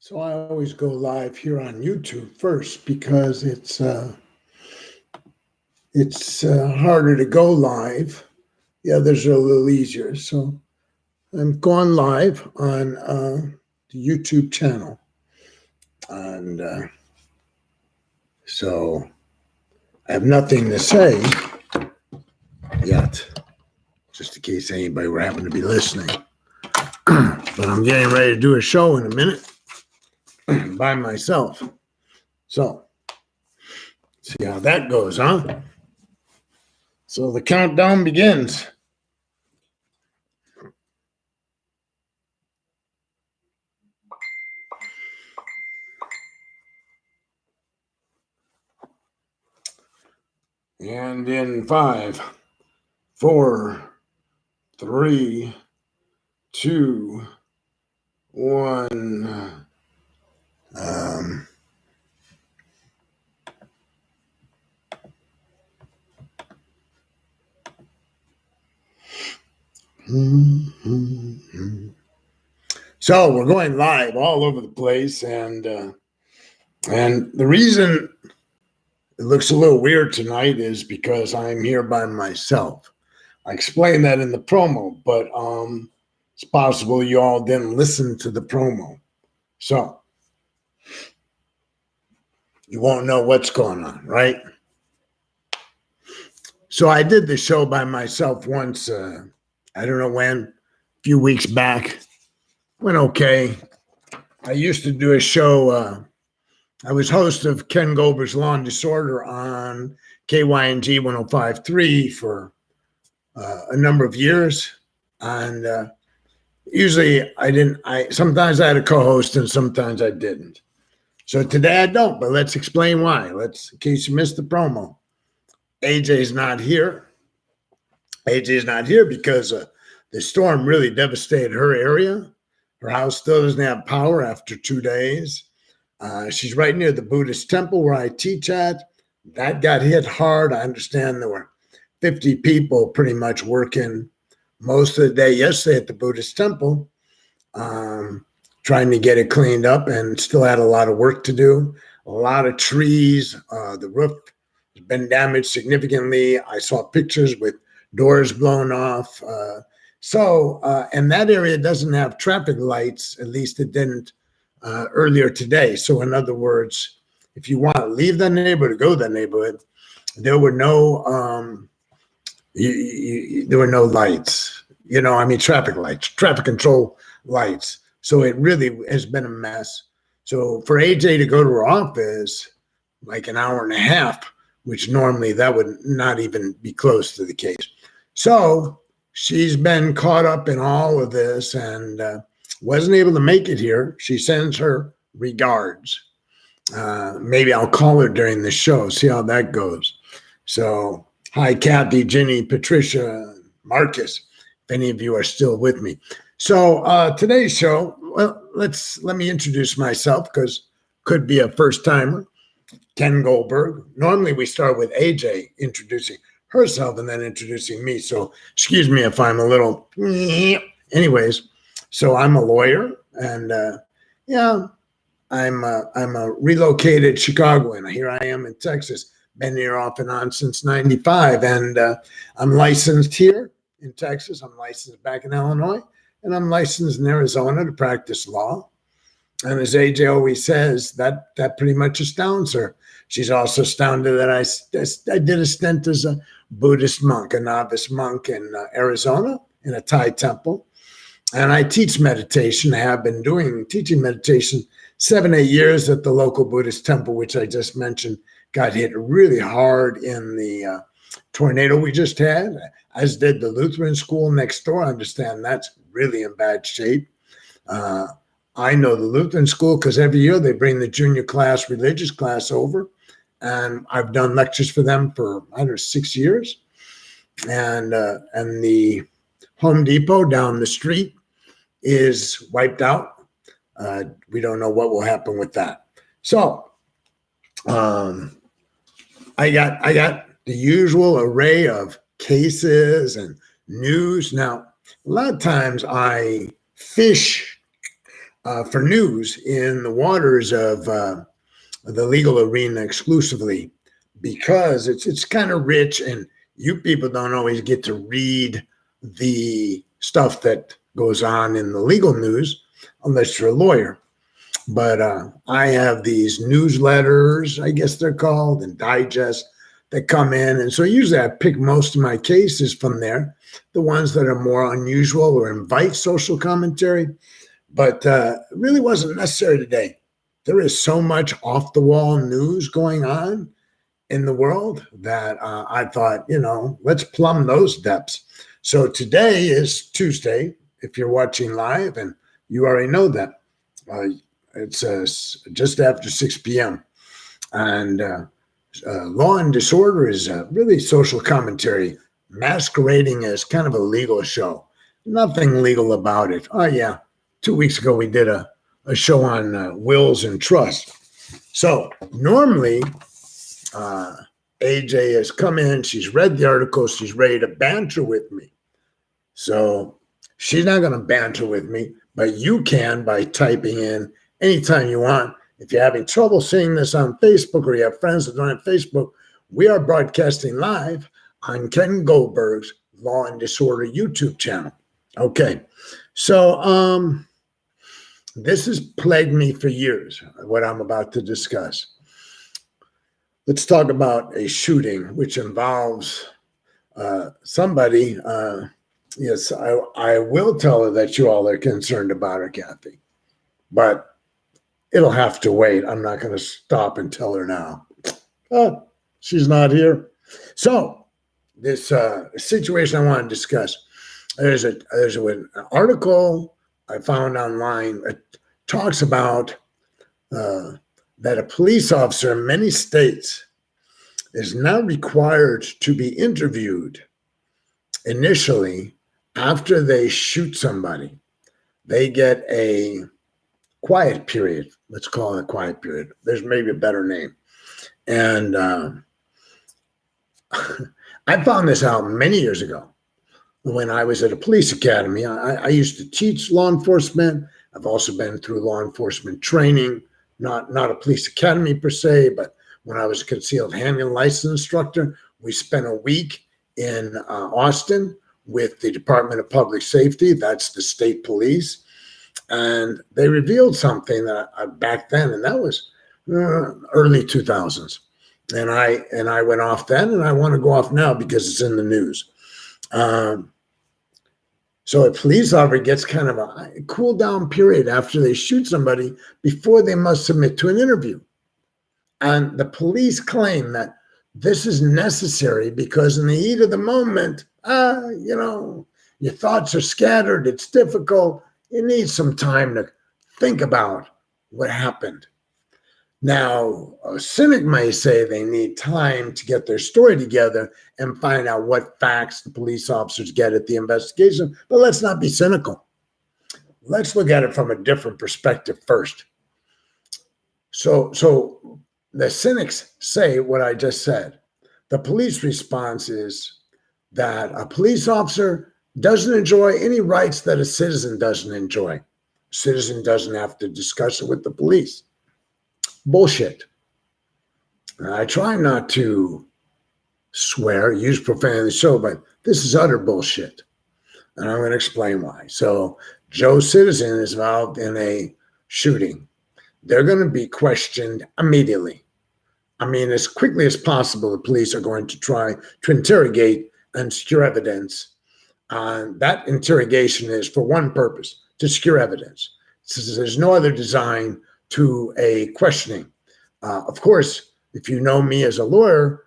So I always go live here on YouTube first because it's harder to go live. The others are a little easier. So I'm going live on the YouTube channel, and so I have nothing to say yet, just in case anybody were happen to be listening. But I'm getting ready to do a show in a minute by myself. So see how that goes, huh? So the countdown begins. And in 5, 4, 3, 2, 1. So we're going live all over the place, and the reason it looks a little weird tonight is because I'm here by myself. I explained that in the promo, but it's possible you all didn't listen to the promo, so you won't know what's going on, right? So I did the show by myself once. I don't know when, a few weeks back. Went okay. I used to do a show. I was host of Ken Goldberg's Law and Disorder on KYNG 105.3 for a number of years. And usually sometimes I had a co-host and sometimes I didn't. So today I don't, but let's explain why. In case you missed the promo. AJ's not here. AJ's not here because the storm really devastated her area. Her house still doesn't have power after 2 days. She's right near the Buddhist temple where I teach at. That got hit hard. I understand there were 50 people pretty much working most of the day yesterday at the Buddhist temple, trying to get it cleaned up, and still had a lot of work to do. A lot of trees. The roof has been damaged significantly. I saw pictures with doors blown off. And that area doesn't have traffic lights. At least it didn't earlier today. So in other words, if you want to leave that neighborhood or go to that neighborhood, there were no there were no lights. Traffic lights, traffic control lights. So it really has been a mess. So for AJ to go to her office like an hour and a half, which normally that would not even be close to the case. So she's been caught up in all of this and wasn't able to make it here. She sends her regards. Maybe I'll call her during the show, see how that goes. So, hi, Kathy, Ginny, Patricia, Marcus, if any of you are still with me. So today's show, well, let me introduce myself because could be a first timer. Ken Goldberg. Normally we start with AJ introducing herself and then introducing me. So excuse me if I'm a little, anyways. So I'm a lawyer, and I'm a relocated Chicagoan. Here I am in Texas. Been here off and on since '95, and I'm licensed here in Texas. I'm licensed back in Illinois, and I'm licensed in Arizona to practice law. And as AJ always says, that pretty much astounds her. She's also astounded that I did a stint as a Buddhist monk, a novice monk in Arizona in a Thai temple. And I teach meditation. I have been teaching meditation 7-8 years at the local Buddhist temple, which I just mentioned got hit really hard in the tornado we just had, as did the Lutheran school next door. I understand that's really in bad shape. I know the Lutheran school because every year they bring the junior class, religious class over, and I've done lectures for them for, 6 years. And the Home Depot down the street is wiped out. We don't know what will happen with that. So I got the usual array of cases and news. Now, a lot of times I fish for news in the waters of the legal arena exclusively, because it's kind of rich, and you people don't always get to read the stuff that goes on in the legal news unless you're a lawyer. But I have these newsletters, I guess they're called, and digests that come in. And so usually I pick most of my cases from there, the ones that are more unusual or invite social commentary. But it really wasn't necessary today. There is so much off the wall news going on in the world that I thought, let's plumb those depths. So today is Tuesday, if you're watching live, and you already know that. It's just after 6 p.m. And Law and Disorder is really social commentary masquerading as kind of a legal show. Nothing legal about it. Oh, yeah. 2 weeks ago, we did a show on wills and trust. So normally, AJ has come in. She's read the article. She's ready to banter with me. So she's not going to banter with me, but you can by typing in anytime you want. If you're having trouble seeing this on Facebook, or you have friends that don't have Facebook, we are broadcasting live on Ken Goldberg's Law and Disorder YouTube channel. Okay. So this has plagued me for years, what I'm about to discuss. Let's talk about a shooting which involves somebody. Yes, I will tell her that you all are concerned about her, Kathy, but it'll have to wait. I'm not going to stop and tell her now. Oh, she's not here. So this situation I want to discuss. There's an article I found online that talks about that a police officer in many states is now required to be interviewed initially after they shoot somebody. They get a quiet period. Let's call it a quiet period. There's maybe a better name. And I found this out many years ago when I was at a police academy. I used to teach law enforcement. I've also been through law enforcement training, not a police academy per se, but when I was a concealed handgun license instructor, we spent a week in Austin with the Department of Public Safety. That's the state police. And they revealed something that back then, and that was early 2000s. And I went off then, and I want to go off now because it's in the news. So a police officer gets kind of a cool down period after they shoot somebody before they must submit to an interview. And the police claim that this is necessary because in the heat of the moment, your thoughts are scattered. It's difficult. You need some time to think about what happened. Now, a cynic may say they need time to get their story together and find out what facts the police officers get at the investigation. But let's not be cynical. Let's look at it from a different perspective first. So the cynics say what I just said. The police response is that a police officer doesn't enjoy any rights that a citizen doesn't enjoy. A citizen doesn't have to discuss it with the police. Bullshit. I try not to swear, use profanity on the show, but this is utter bullshit. And I'm going to explain why. So Joe Citizen is involved in a shooting. They're going to be questioned immediately. I mean, as quickly as possible, the police are going to try to interrogate and secure evidence. That interrogation is for one purpose, to secure evidence. So there's no other design to a questioning. Of course, if you know me as a lawyer,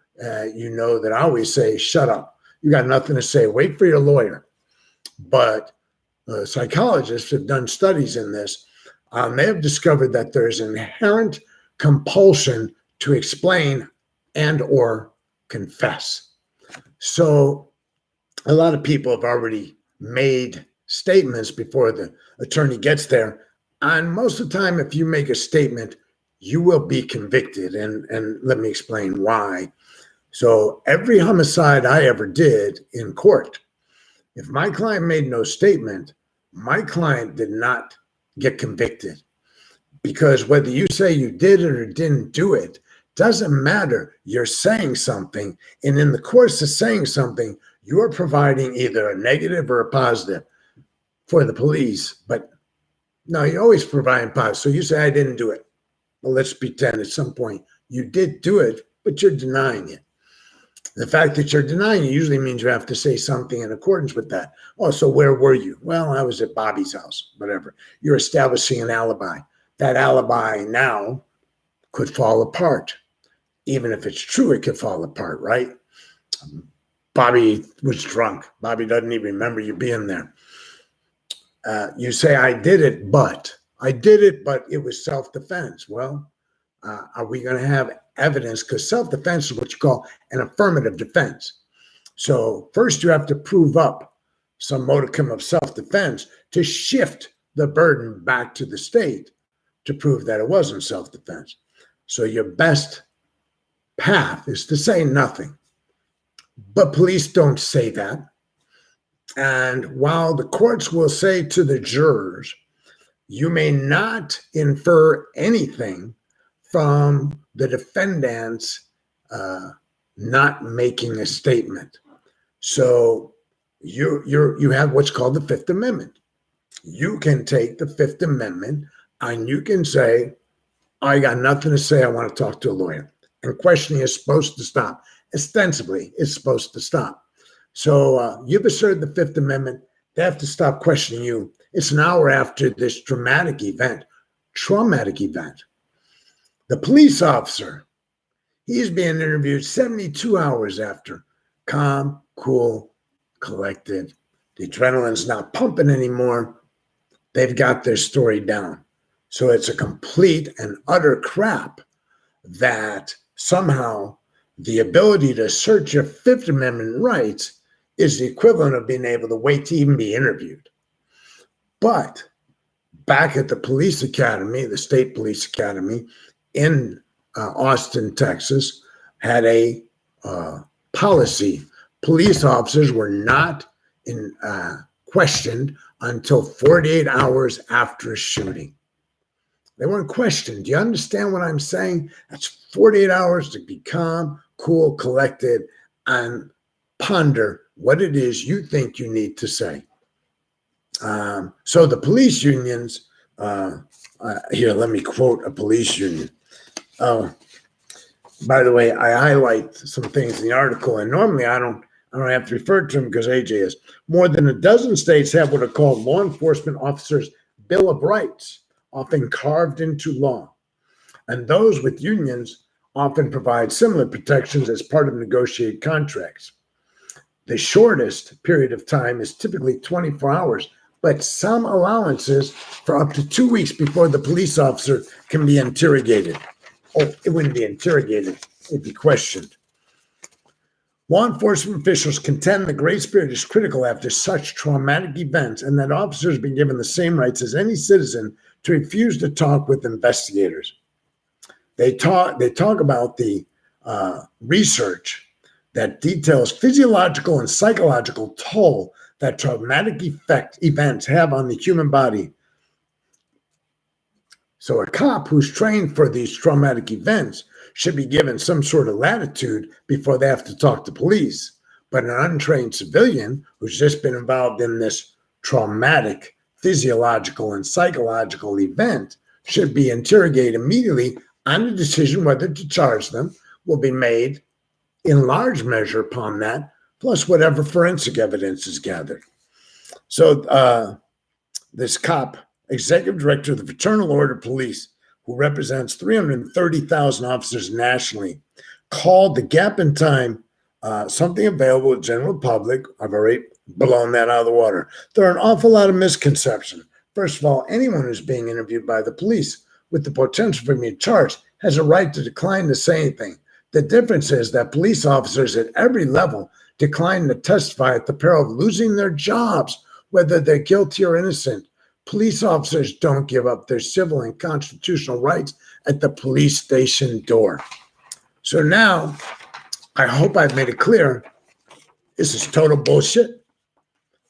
you know that I always say, shut up. You got nothing to say. Wait for your lawyer. But psychologists have done studies in this. They have discovered that there's inherent compulsion to explain and or confess. So a lot of people have already made statements before the attorney gets there. And most of the time, if you make a statement, you will be convicted. And let me explain why. So every homicide I ever did in court, if my client made no statement, my client did not get convicted. Because whether you say you did it or didn't do it, doesn't matter. You're saying something. And in the course of saying something, you're providing either a negative or a positive for the police. But no, you're always providing positive. So you say, I didn't do it. Well, let's pretend at some point you did do it, but you're denying it. The fact that you're denying it usually means you have to say something in accordance with that. Oh, so where were you? Well, I was at Bobby's house, whatever. You're establishing an alibi. That alibi now could fall apart. Even if it's true, it could fall apart, right? Bobby was drunk. Bobby doesn't even remember you being there. You say, I did it, but it was self-defense. Well, are we going to have evidence? Because self-defense is what you call an affirmative defense. So first you have to prove up some modicum of self-defense to shift the burden back to the state to prove that it wasn't self-defense. So your best path is to say nothing. But police don't say that. And while the courts will say to the jurors, you may not infer anything from the defendant's not making a statement. So you have what's called the Fifth Amendment. You can take the Fifth Amendment and you can say, I got nothing to say. I want to talk to a lawyer. And questioning is supposed to stop. Ostensibly, it's supposed to stop. So you've asserted the Fifth Amendment. They have to stop questioning you. It's an hour after this traumatic event. The police officer, he's being interviewed 72 hours after. Calm, cool, collected. The adrenaline's not pumping anymore. They've got their story down. So it's a complete and utter crap that somehow the ability to assert your Fifth Amendment rights is the equivalent of being able to wait to even be interviewed. But back at the police academy, the state police academy in Austin, Texas, had a policy. Police officers were not questioned until 48 hours after a shooting. They weren't questioned. Do you understand what I'm saying? That's 48 hours to be calm, cool, collected, and ponder what it is you think you need to say. So the police unions, here, let me quote a police union. Oh, by the way, I highlight some things in the article, and normally I don't have to refer to them because AJ is. More than a dozen states have what are called law enforcement officers' Bill of Rights, often carved into law. And those with unions often provide similar protections as part of negotiated contracts. The shortest period of time is typically 24 hours, but some allowances for up to 2 weeks before the police officer can be interrogated. Oh, it wouldn't be interrogated, it'd be questioned. Law enforcement officials contend the grace period is critical after such traumatic events and that officers be given the same rights as any citizen to refuse to talk with investigators. They talk about the research that details physiological and psychological toll that traumatic events have on the human body. So a cop who's trained for these traumatic events should be given some sort of latitude before they have to talk to police. But an untrained civilian who's just been involved in this traumatic physiological and psychological event should be interrogated immediately, and a decision whether to charge them will be made in large measure upon that, plus whatever forensic evidence is gathered. So this cop, executive director of the Fraternal Order of Police, who represents 330,000 officers nationally, called the gap in time something available to the general public. I've already blown that out of the water. There are an awful lot of misconceptions. First of all, anyone who's being interviewed by the police with the potential for being charged has a right to decline to say anything. The difference is that police officers at every level decline to testify at the peril of losing their jobs, whether they're guilty or innocent. Police officers don't give up their civil and constitutional rights at the police station door. So now, I hope I've made it clear, this is total bullshit.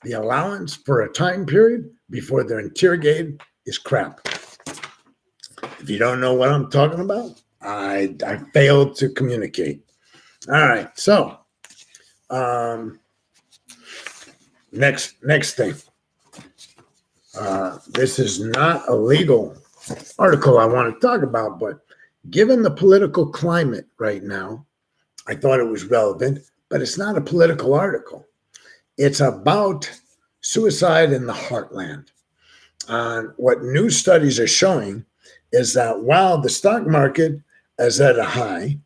The allowance for a time period before they're interrogated is crap. If you don't know what I'm talking about, I failed to communicate. All right, so next thing. This is not a legal article I want to talk about, but given the political climate right now, I thought it was relevant, but it's not a political article. It's about suicide in the heartland. What new studies are showing is that while the stock market is at a high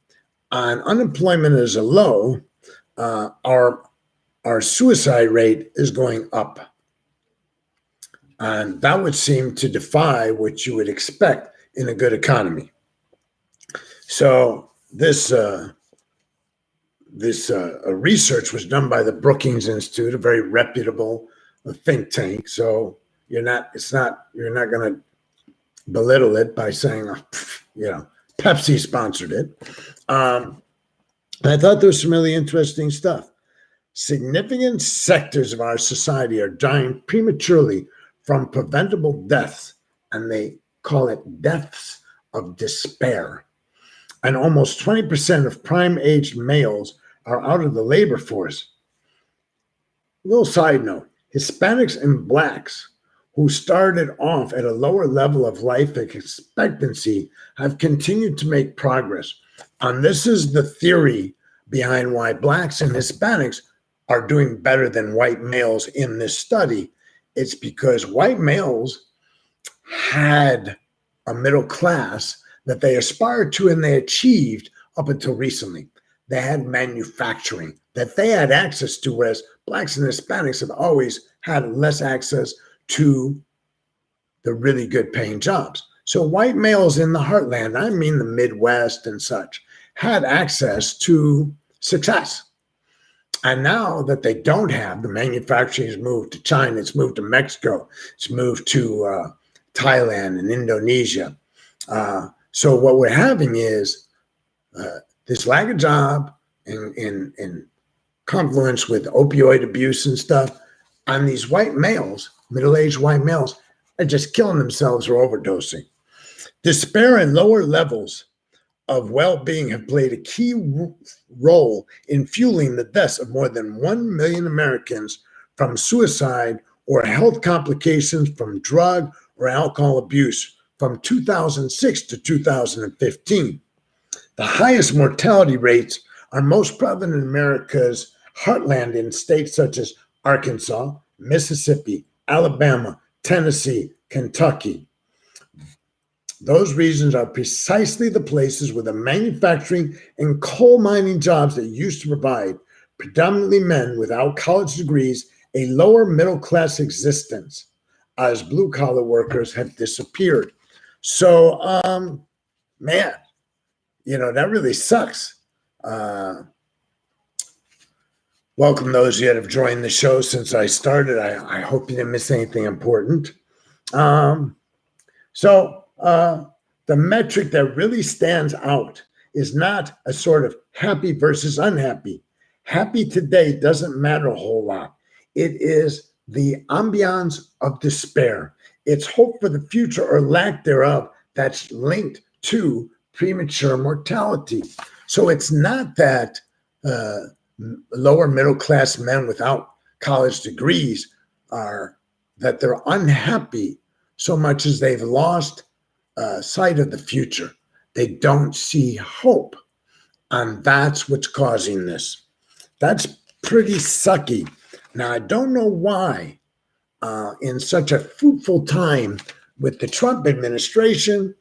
and unemployment is a low, our suicide rate is going up. And that would seem to defy what you would expect in a good economy. So this research was done by the Brookings Institute, a very reputable think tank. So you're not going to belittle it by saying, Pepsi sponsored it. I thought there was some really interesting stuff. Significant sectors of our society are dying prematurely from preventable deaths, and they call it deaths of despair. And almost 20% of prime-aged males are out of the labor force. Little side note, Hispanics and Blacks who started off at a lower level of life expectancy have continued to make progress. And this is the theory behind why Blacks and Hispanics are doing better than white males in this study. It's because white males had a middle class that they aspired to and they achieved up until recently. They had manufacturing that they had access to, whereas Blacks and Hispanics have always had less access to the really good paying jobs. So white males in the heartland, I mean the Midwest and such, had access to success. And now that they don't have, the manufacturing has moved to China, it's moved to Mexico, it's moved to Thailand and Indonesia. So what we're having is this lack of job in confluence with opioid abuse and stuff, and these white males, middle-aged white males, are just killing themselves or overdosing. Despair and lower levels of well-being have played a key role in fueling the deaths of more than 1 million Americans from suicide or health complications from drug or alcohol abuse from 2006 to 2015. The highest mortality rates are most prevalent in America's heartland in states such as Arkansas, Mississippi, Alabama, Tennessee, Kentucky. Those regions are precisely the places where the manufacturing and coal mining jobs that used to provide predominantly men without college degrees a lower middle class existence, as blue collar workers have disappeared. So, man, that really sucks. Welcome those of you that have joined the show since I started. I hope you didn't miss anything important. The metric that really stands out is not a sort of happy versus unhappy. Happy today doesn't matter a whole lot. It is the ambiance of despair. It's hope for the future or lack thereof that's linked to premature mortality. So it's not that lower middle class men without college degrees that they're unhappy so much as they've lost sight of the future. They don't see hope. And that's what's causing this. That's pretty sucky. Now, I don't know why in such a fruitful time with the Trump administration,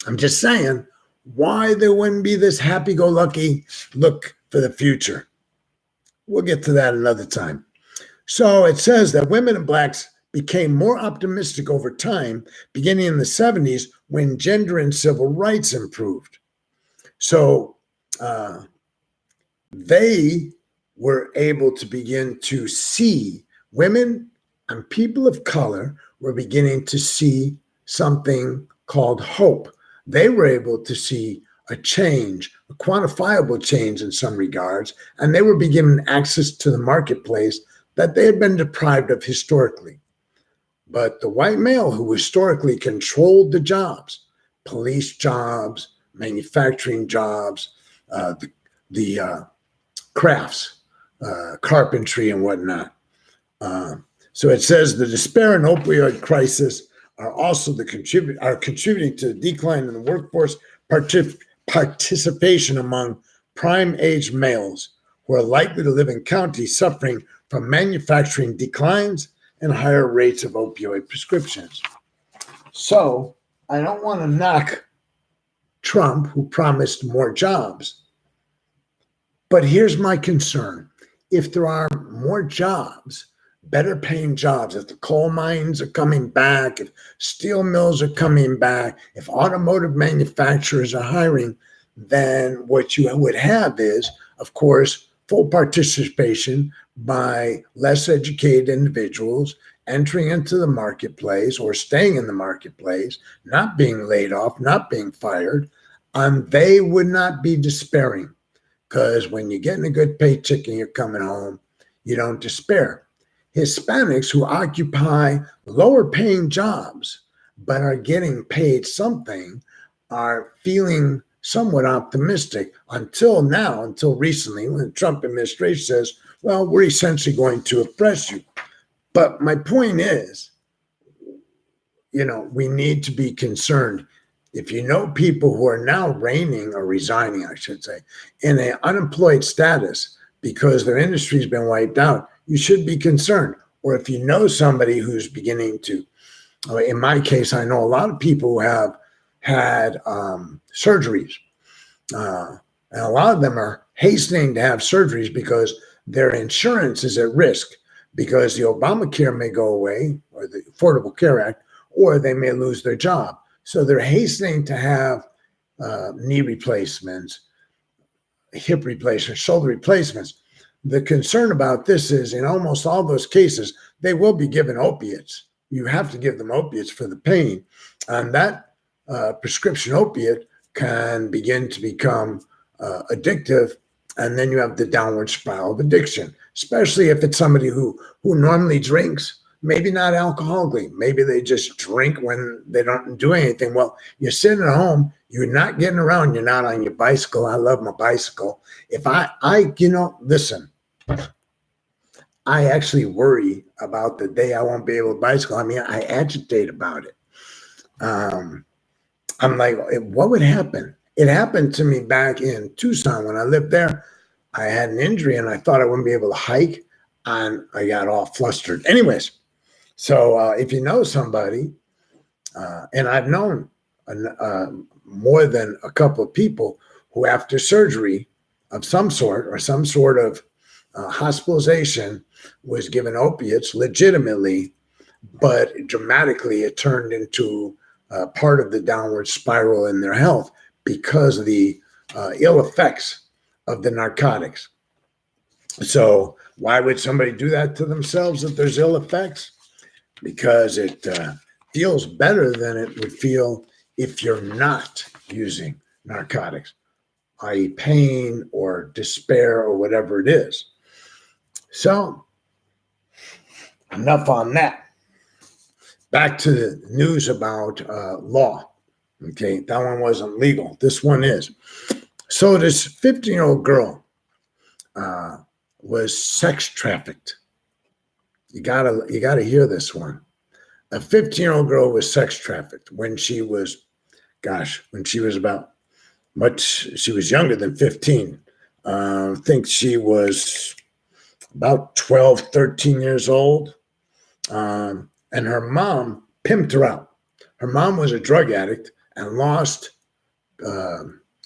I'm just saying, why there wouldn't be this happy-go-lucky look for the future. We'll get to that another time. So it says that women and Blacks became more optimistic over time, beginning in the 70s when gender and civil rights improved. So they were able to begin to see, women and people of color were beginning to see something called hope. They were able to see a change, a quantifiable change in some regards, and they were given access to the marketplace that they had been deprived of historically. But the white male who historically controlled the jobs, police jobs, manufacturing jobs, the crafts, carpentry and whatnot. So it says the despair and opioid crisis are also contributing to the decline in the workforce participation among prime age males who are likely to live in counties suffering from manufacturing declines and higher rates of opioid prescriptions. So I don't want to knock Trump, who promised more jobs. But here's my concern. If there are more jobs, better paying jobs, if the coal mines are coming back, if steel mills are coming back, if automotive manufacturers are hiring, then what you would have is, of course, full participation by less educated individuals entering into the marketplace or staying in the marketplace, not being laid off, not being fired, and they would not be despairing. Because when you're getting a good paycheck and you're coming home, you don't despair. Hispanics who occupy lower paying jobs but are getting paid something are feeling somewhat optimistic until now, until recently, when the Trump administration says, well, we're essentially going to oppress you. But my point is, we need to be concerned. If you know people who are now reigning or resigning, I should say, in an unemployed status because their industry's been wiped out, you should be concerned. Or if you know somebody who's beginning to, in my case, I know a lot of people who have had surgeries. And a lot of them are hastening to have surgeries because their insurance is at risk because the Obamacare may go away or the Affordable Care Act, or they may lose their job. So they're hastening to have knee replacements, hip replacements, shoulder replacements. The concern about this is in almost all those cases, they will be given opiates. You have to give them opiates for the pain. And that prescription opiate can begin to become addictive. And then you have the downward spiral of addiction, especially if it's somebody who normally drinks. Maybe not alcoholically. Maybe they just drink when they don't do anything. Well, you're sitting at home, you're not getting around, you're not on your bicycle. I love my bicycle. If listen, I actually worry about the day I won't be able to bicycle. I mean, I agitate about it. I'm like, what would happen? It happened to me back in Tucson when I lived there. I had an injury and I thought I wouldn't be able to hike, and I got all flustered. Anyways. So if you know somebody, and I've known more than a couple of people who after surgery of some sort or some sort of hospitalization was given opiates legitimately, but dramatically it turned into part of the downward spiral in their health because of the ill effects of the narcotics. So why would somebody do that to themselves if there's ill effects? Because it feels better than it would feel if you're not using narcotics, i.e. pain or despair or whatever it is. So enough on that. Back to the news about law. Okay, that one wasn't legal. This one is. So this 15-year-old girl was sex trafficked. You gotta hear this one. A 15-year-old girl was sex trafficked when she was about she was younger than 15. I think she was about 12, 13 years old. And her mom pimped her out. Her mom was a drug addict and lost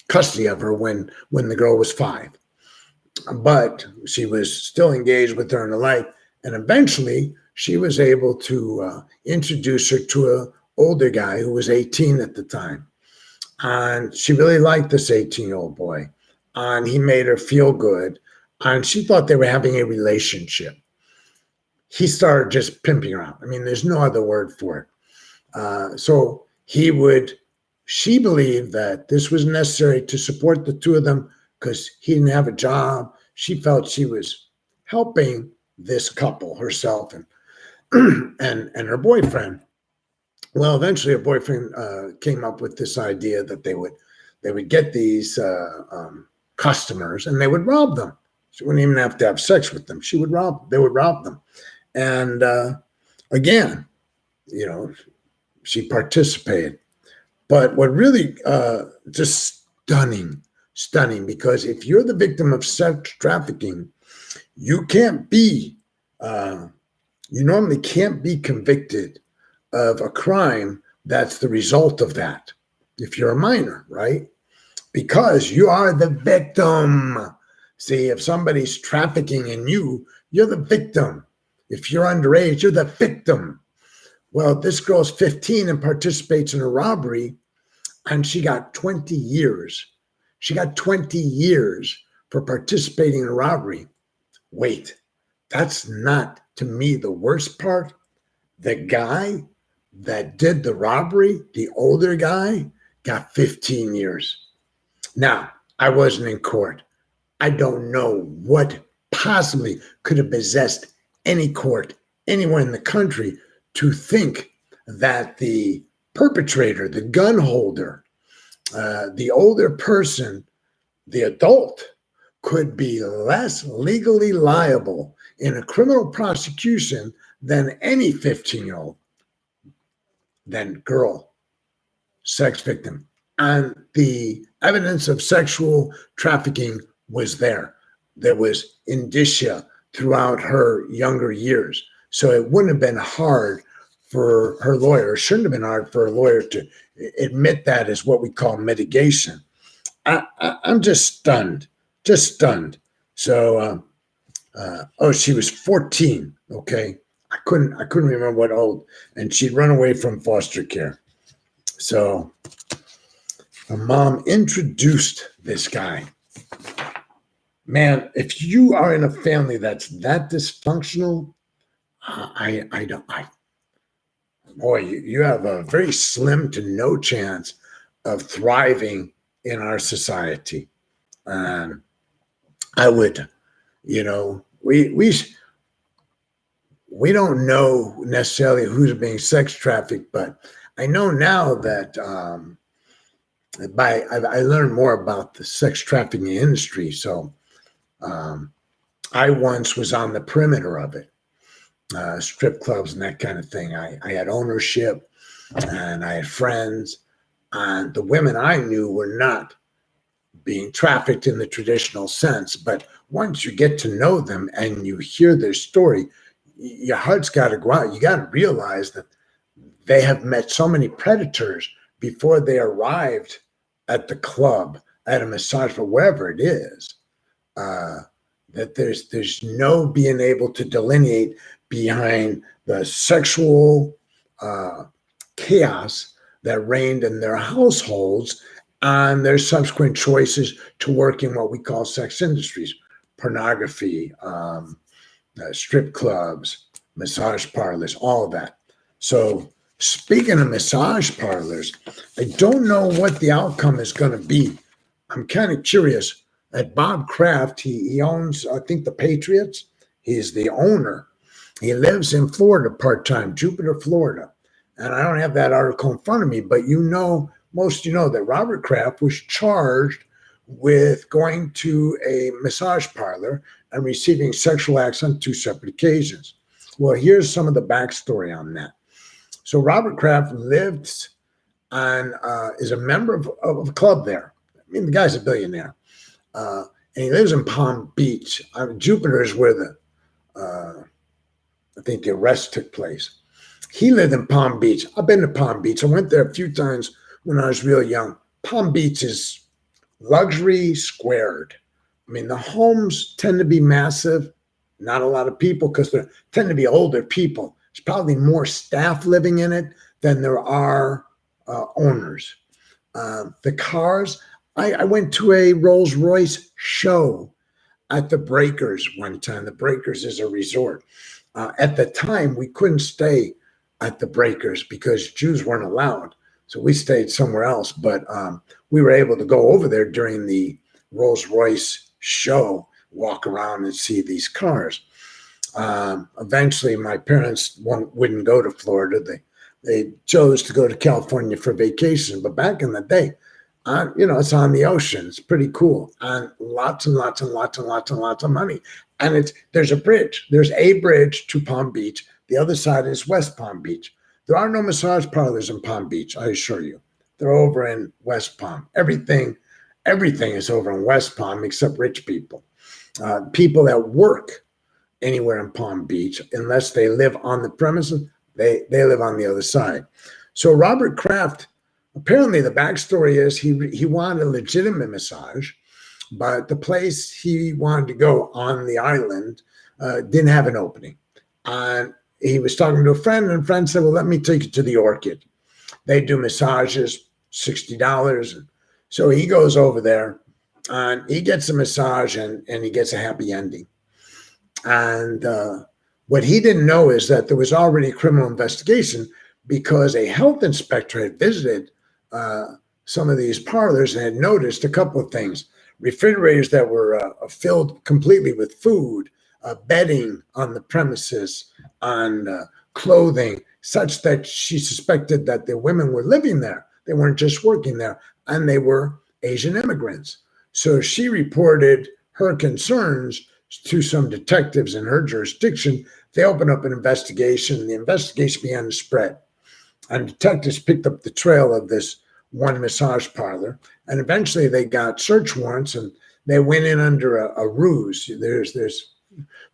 custody of her when the girl was 5. But she was still engaged with her in the life. And eventually, she was able to introduce her to an older guy who was 18 at the time. And she really liked this 18-year-old boy. And he made her feel good. And she thought they were having a relationship. He started just pimping her out. I mean, there's no other word for it. So she believed that this was necessary to support the two of them because he didn't have a job. She felt she was helping this couple herself. and her boyfriend. Well, eventually her boyfriend came up with this idea that they would get these customers and they would rob them. She wouldn't even have to have sex with them. They would rob them. And again, you know, she participated. But what really just stunning, because if you're the victim of sex trafficking, you normally can't be convicted of a crime that's the result of that. If you're a minor, right? Because you are the victim. See, if somebody's trafficking in you, you're the victim. If you're underage, you're the victim. Well, this girl's 15 and participates in a robbery, and she got 20 years. She got 20 years for participating in a robbery. Wait, that's not, to me, the worst part. The guy that did the robbery, the older guy, got 15 years. Now, I wasn't in court. I don't know what possibly could have possessed any court anywhere in the country to think that the perpetrator, the gun holder, the older person, the adult, could be less legally liable in a criminal prosecution than any 15-year-old, than girl, sex victim. And the evidence of sexual trafficking was there. There was indicia throughout her younger years. So it wouldn't have been hard for her lawyer, shouldn't have been hard for her lawyer to admit that as what we call mitigation. I'm just stunned. So, she was 14. Okay. I couldn't remember what old, and she'd run away from foster care. So her mom introduced this guy. Man, if you are in a family that's that dysfunctional, you have a very slim to no chance of thriving in our society. I would, we don't know necessarily who's being sex trafficked, but I know now that I learned more about the sex trafficking industry. So I once was on the perimeter of it, strip clubs and that kind of thing. I had ownership and I had friends, and the women I knew were not being trafficked in the traditional sense. But once you get to know them and you hear their story, your heart's got to go out. You got to realize that they have met so many predators before they arrived at the club, at a massage, or wherever it is, that there's no being able to delineate behind the sexual chaos that reigned in their households and their subsequent choices to work in what we call sex industries, pornography, strip clubs, massage parlors, all of that. So speaking of massage parlors, I don't know what the outcome is going to be. I'm kind of curious. At Bob Kraft, he owns, I think, the Patriots. He's the owner. He lives in Florida part-time, Jupiter, Florida. And I don't have that article in front of me, but most that Robert Kraft was charged with going to a massage parlor and receiving sexual acts on 2 separate occasions. Well, here's some of the backstory on that. So Robert Kraft lives and is a member of a club there. I mean, the guy's a billionaire. And he lives in Palm Beach. Jupiter is where I think the arrest took place. He lived in Palm Beach. I've been to Palm Beach. I went there a few times when I was real young. Palm Beach is luxury squared. I mean, the homes tend to be massive, not a lot of people because they tend to be older people. There's probably more staff living in it than there are owners. The cars, I went to a Rolls Royce show at the Breakers one time. The Breakers is a resort. At the time, we couldn't stay at the Breakers because Jews weren't allowed. So we stayed somewhere else, but we were able to go over there during the Rolls Royce show, walk around and see these cars. Eventually, my parents wouldn't go to Florida. They chose to go to California for vacation. But back in the day, it's on the ocean. It's pretty cool, and lots and lots and lots and lots and lots of money. And there's a bridge. There's a bridge to Palm Beach. The other side is West Palm Beach. There are no massage parlors in Palm Beach, I assure you. They're over in West Palm. Everything is over in West Palm except rich people. People that work anywhere in Palm Beach, unless they live on the premises, they live on the other side. So Robert Kraft, apparently the backstory is he wanted a legitimate massage, but the place he wanted to go on the island didn't have an opening. And he was talking to a friend, and a friend said, well, let me take you to the Orchid. They do massages, $60. So he goes over there and he gets a massage and he gets a happy ending. And what he didn't know is that there was already a criminal investigation because a health inspector had visited some of these parlors and had noticed a couple of things. Refrigerators that were filled completely with food, bedding on the premises, on clothing, such that she suspected that the women were living there. They weren't just working there, and they were Asian immigrants. So she reported her concerns to some detectives in her jurisdiction. They opened up an investigation. The investigation began to spread. And detectives picked up the trail of this one massage parlor. And eventually they got search warrants and they went in under a ruse. There's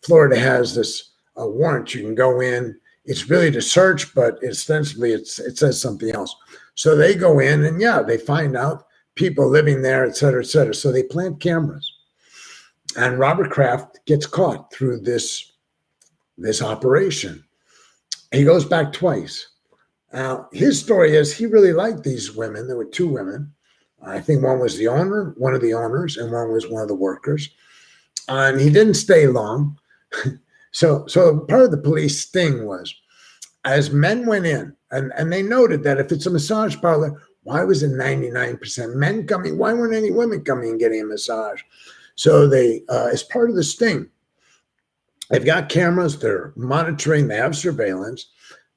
Florida has this warrant. You can go in. It's really to search, but ostensibly it says something else. So they go in and they find out people living there, et cetera, et cetera. So they plant cameras. And Robert Kraft gets caught through this operation. He goes back twice. Now, his story is he really liked these women. There were two women. I think one was one of the owners, and one was one of the workers. And he didn't stay long. So part of the police sting was, as men went in, and they noted that if it's a massage parlor, why was it 99% men coming? Why weren't any women coming and getting a massage? So they, as part of the sting, they've got cameras, they're monitoring, they have surveillance.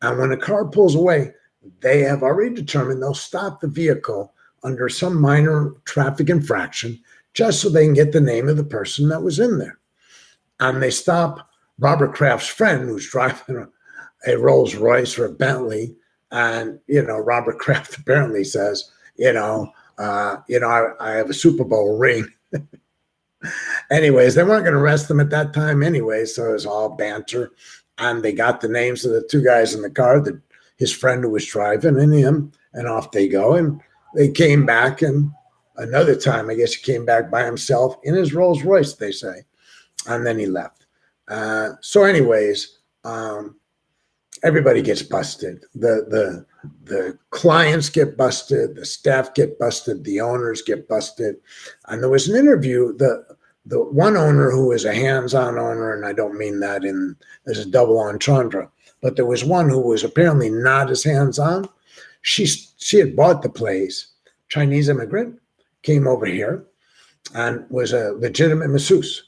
And when a car pulls away, they have already determined they'll stop the vehicle under some minor traffic infraction just so they can get the name of the person that was in there. And they stop Robert Kraft's friend who's driving a Rolls Royce or a Bentley. And, Robert Kraft apparently says, I have a Super Bowl ring. Anyways, they weren't going to arrest him at that time anyway, so it was all banter. And they got the names of the two guys in the car, his friend who was driving and him, and off they go. And they came back, and another time, I guess he came back by himself in his Rolls Royce, they say. And then he left. So anyways, everybody gets busted. The clients get busted, the staff get busted, the owners get busted. And there was an interview, the one owner who was a hands-on owner, and I don't mean that as a double entendre, but there was one who was apparently not as hands-on. She had bought the place, Chinese immigrant, came over here and was a legitimate masseuse.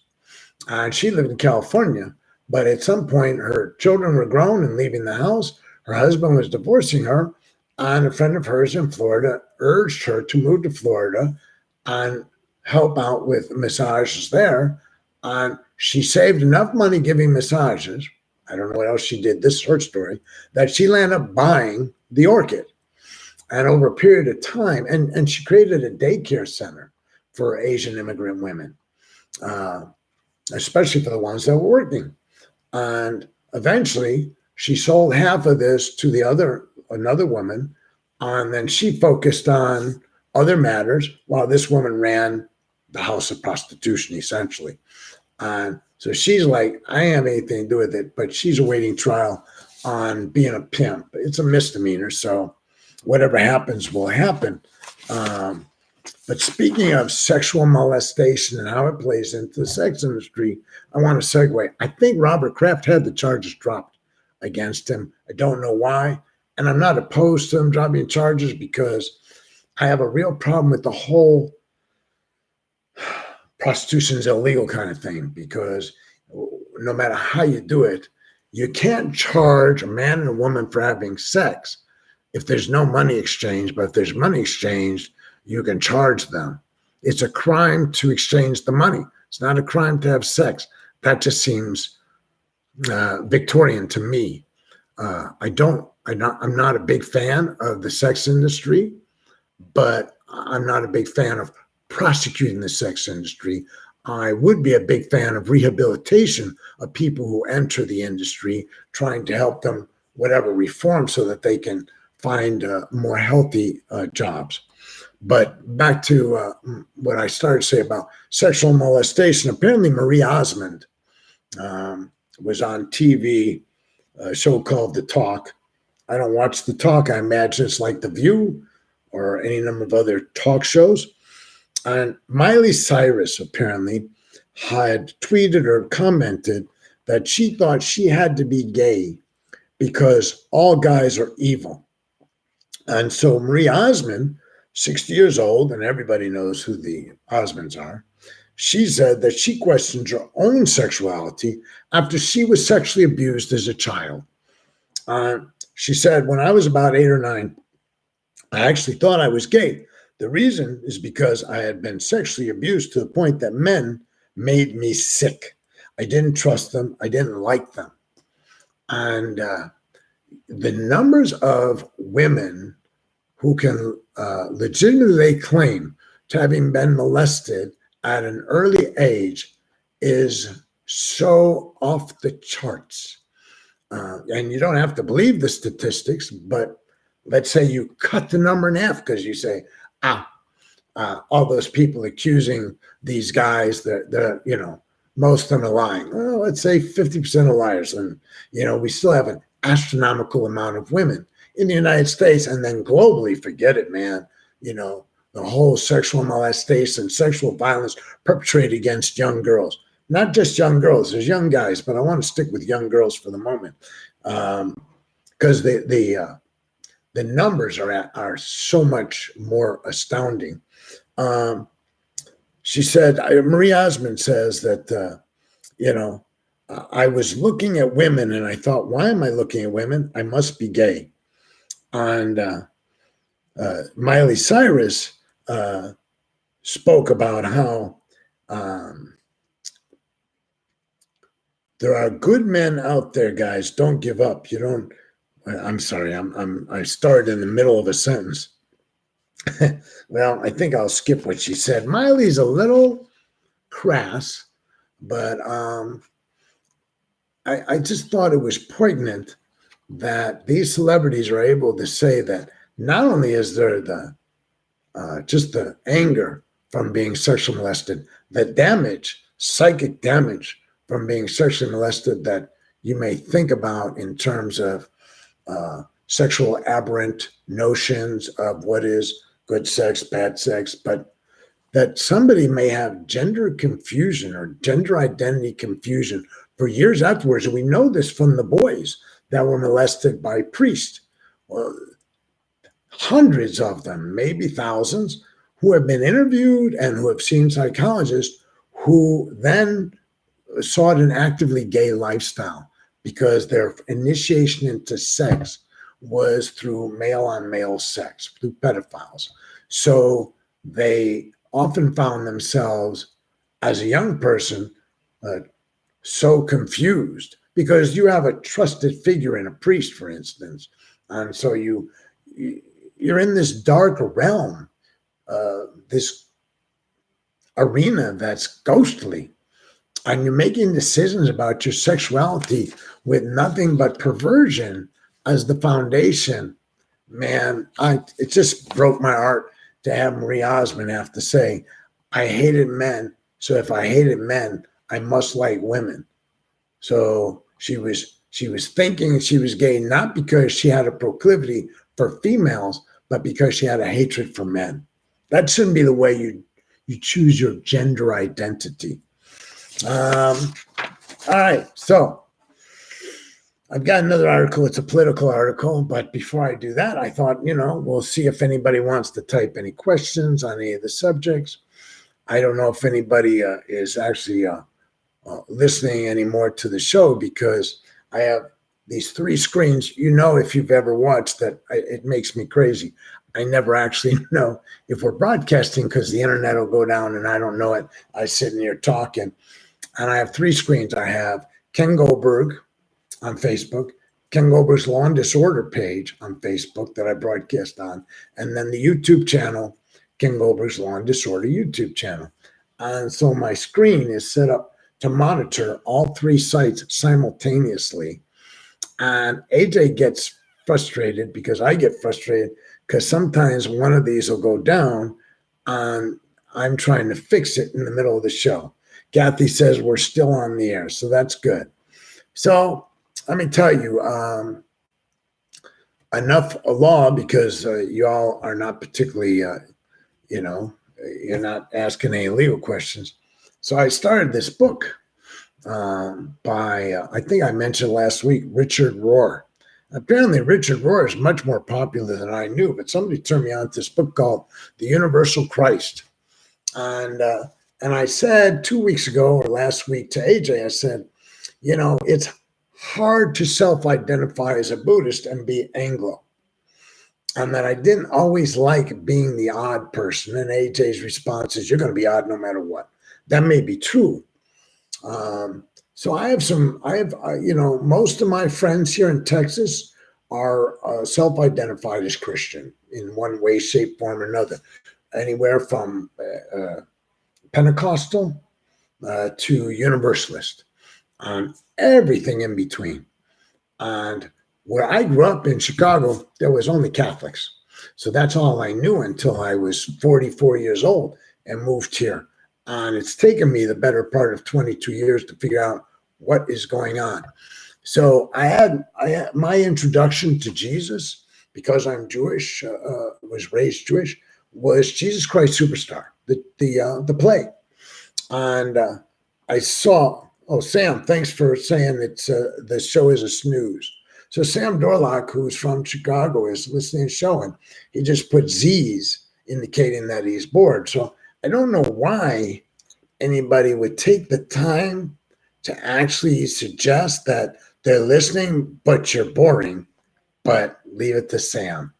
And she lived in California. But at some point, her children were grown and leaving the house. Her husband was divorcing her. And a friend of hers in Florida urged her to move to Florida and help out with massages there. And she saved enough money giving massages. I don't know what else she did. This is her story, that she landed up buying the Orchid. And over a period of time, and she created a daycare center for Asian immigrant women, especially for the ones that were working. And eventually she sold half of this to another woman. And then she focused on other matters while this woman ran the house of prostitution, essentially. And so she's like, I don't have anything to do with it, but she's awaiting trial on being a pimp. It's a misdemeanor. So whatever happens will happen. But speaking of sexual molestation and how it plays into the sex industry, I want to segue. I think Robert Kraft had the charges dropped against him. I don't know why. And I'm not opposed to him dropping charges because I have a real problem with the whole prostitution is illegal kind of thing, because no matter how you do it, you can't charge a man and a woman for having sex if there's no money exchanged. But if there's money exchanged, you can charge them. It's a crime to exchange the money. It's not a crime to have sex. That just seems Victorian to me. I'm not a big fan of the sex industry, but I'm not a big fan of prosecuting the sex industry. I would be a big fan of rehabilitation of people who enter the industry, trying to help them, whatever, reform so that they can find more healthy jobs. But back to what I started to say about sexual molestation. Apparently, Marie Osmond was on TV, a show called The Talk. I don't watch The Talk. I imagine it's like The View or any number of other talk shows. And Miley Cyrus apparently had tweeted or commented that she thought she had to be gay because all guys are evil. And so Marie Osmond, 60 years old, and everybody knows who the Osmonds are, she said that she questioned her own sexuality after she was sexually abused as a child. She said, when I was about 8 or 9, I actually thought I was gay. The reason is because I had been sexually abused to the point that men made me sick. I didn't trust them. I didn't like them. And the numbers of women who can legitimately claim to having been molested at an early age is so off the charts. And you don't have to believe the statistics, but let's say you cut the number in half because you say, all those people accusing these guys that most of them are lying. Well, let's say 50% are liars. And, we still have an astronomical amount of women in the United States, and then globally, forget it, man. The whole sexual molestation, sexual violence perpetrated against young girls. Not just young girls, there's young guys, but I want to stick with young girls for the moment. Because the numbers are so much more astounding. She said, Marie Osmond says that, I was looking at women and I thought, why am I looking at women? I must be gay. And Miley Cyrus spoke about how there are good men out there, guys. Don't give up. I'm sorry. I started in the middle of a sentence. Well, I think I'll skip what she said. Miley's a little crass, but I just thought it was poignant that these celebrities are able to say that not only is there just the anger from being sexually molested, the damage, psychic damage from being sexually molested that you may think about in terms of sexual aberrant notions of what is good sex, bad sex, but that somebody may have gender confusion or gender identity confusion for years afterwards. And we know this from the boys that were molested by priests. Well, hundreds of them, maybe thousands, who have been interviewed and who have seen psychologists who then sought an actively gay lifestyle because their initiation into sex was through male-on-male sex, through pedophiles. So they often found themselves, as a young person, so confused because you have a trusted figure in a priest, for instance. And so you're in this dark realm, this arena that's ghostly, and you're making decisions about your sexuality with nothing but perversion as the foundation. Man, it just broke my heart to have Marie Osmond have to say, I hated men, so if I hated men, I must like women. So she was thinking she was gay, not because she had a proclivity for females, but because she had a hatred for men. That shouldn't be the way you choose your gender identity. All right, so I've got another article. It's a political article, but before I do that, I thought, we'll see if anybody wants to type any questions on any of the subjects. I don't know if anybody is actually listening anymore to the show because I have these three screens. You know, if you've ever watched that, it makes me crazy. I never actually know if we're broadcasting because the internet will go down and I don't know it. I sit in here talking, and I have three screens. I have Ken Goldberg on Facebook, Ken Goldberg's Law and Disorder page on Facebook that I broadcast on, and then the YouTube channel, Ken Goldberg's Law and Disorder YouTube channel. And so my screen is set up to monitor all three sites simultaneously. And AJ gets frustrated because I get frustrated because sometimes one of these will go down and I'm trying to fix it in the middle of the show. Kathy says we're still on the air, so that's good. So let me tell you, enough law because you all are not particularly, you're not asking any legal questions. So I started this book by, I think I mentioned last week, Richard Rohr. Apparently, Richard Rohr is much more popular than I knew, but somebody turned me on to this book called The Universal Christ. And I said 2 weeks ago or last week to AJ, I said, it's hard to self-identify as a Buddhist and be Anglo. And that I didn't always like being the odd person. And AJ's response is, you're going to be odd no matter what. That may be true. So most of my friends here in Texas are self-identified as Christian in one way, shape, form, or another. Anywhere from Pentecostal to Universalist, everything in between. And where I grew up in Chicago, there was only Catholics. So that's all I knew until I was 44 years old and moved here. And it's taken me the better part of 22 years to figure out what is going on. So I had my introduction to Jesus, because I'm Jewish, was raised Jewish, was Jesus Christ Superstar, the play. And I saw, Sam, thanks for saying that the show is a snooze. So Sam Dorlock, who's from Chicago, is listening to the show, and he just put Z's indicating that he's bored. So I don't know why anybody would take the time to actually suggest that they're listening, but you're boring, but leave it to Sam.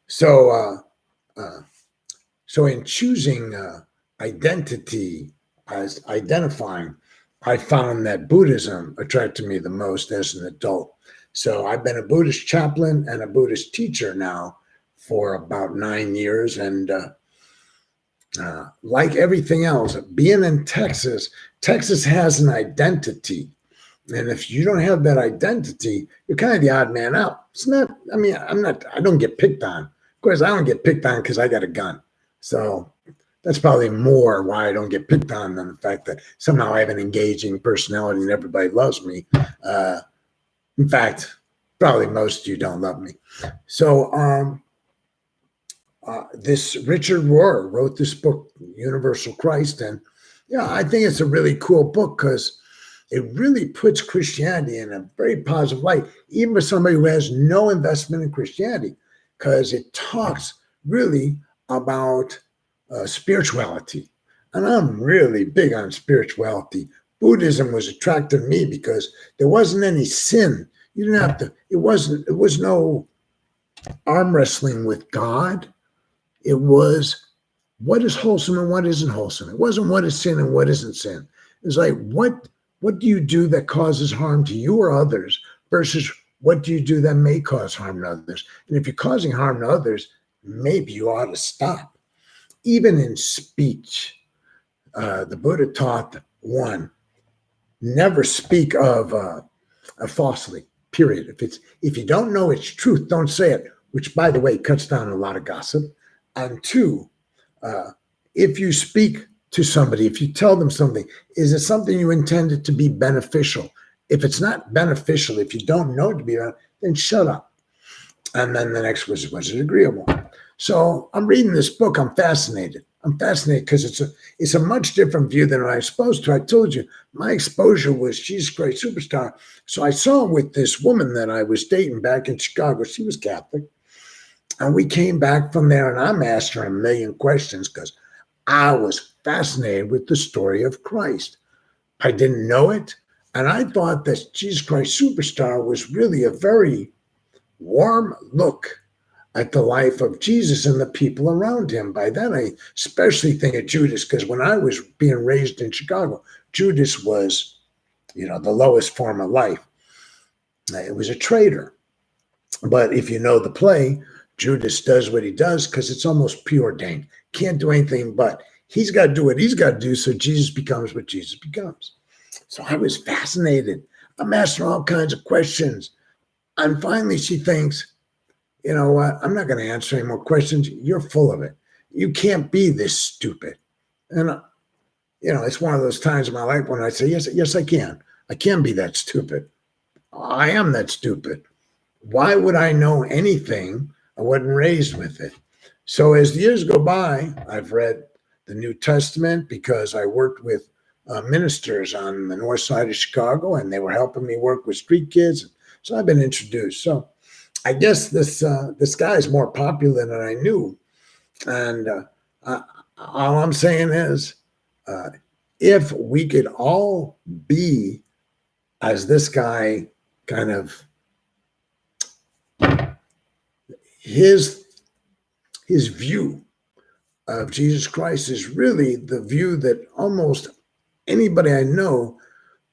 So in choosing identity as identifying, I found that Buddhism attracted me the most as an adult. So I've been a Buddhist chaplain and a Buddhist teacher now for about 9 years. And like everything else, being in Texas, Texas has an identity. And if you don't have that identity, you're kind of the odd man out. It's not, I don't get picked on. Of course, I don't get picked on because I got a gun. So that's probably more why I don't get picked on than the fact that somehow I have an engaging personality and everybody loves me. In fact, probably most of you don't love me. So this Richard Rohr wrote this book, Universal Christ. And I think it's a really cool book because it really puts Christianity in a very positive light, even for somebody who has no investment in Christianity, because it talks really about spirituality. And I'm really big on spirituality. Buddhism was attractive to me because there wasn't any sin. You didn't have to, it was no arm wrestling with God. It was what is wholesome and what isn't wholesome. It wasn't what is sin and what isn't sin. It's like, what do you do that causes harm to you or others versus what do you do that may cause harm to others? And if you're causing harm to others, maybe you ought to stop. Even in speech, the Buddha taught, one, never speak of falsely, period. If you don't know it's truth, don't say it, which, by the way, cuts down a lot of gossip. And two, if you speak to somebody, if you tell them something, is it something you intended to be beneficial? If it's not beneficial, if you don't know it to be beneficial, then shut up. And then the next was it agreeable? So I'm reading this book. I'm fascinated. I'm fascinated because it's a much different view than I was supposed to. I told you my exposure was Jesus Christ Superstar. So I saw with this woman that I was dating back in Chicago. She was Catholic. And we came back from there, and I'm asking her a million questions because I was fascinated with the story of Christ. I didn't know it. And I thought that Jesus Christ Superstar was really a very warm look at the life of Jesus and the people around him. By then, I especially think of Judas, because when I was being raised in Chicago, Judas was, the lowest form of life. It was a traitor. But if you know the play, Judas does what he does because it's almost preordained. Can't do anything but he's got to do what he's got to do so Jesus becomes what Jesus becomes. So I was fascinated. I'm asking all kinds of questions. And finally she thinks, you know what? I'm not going to answer any more questions. You're full of it. You can't be this stupid. And, it's one of those times in my life when I say, yes, I can. I can be that stupid. I am that stupid. Why would I know anything? I wasn't raised with it. So as the years go by, I've read the New Testament because I worked with ministers on the north side of Chicago, and they were helping me work with street kids. So I've been introduced. So I guess this guy is more popular than I knew. And all I'm saying is, if we could all be as this guy, kind of his view of Jesus Christ is really the view that almost anybody I know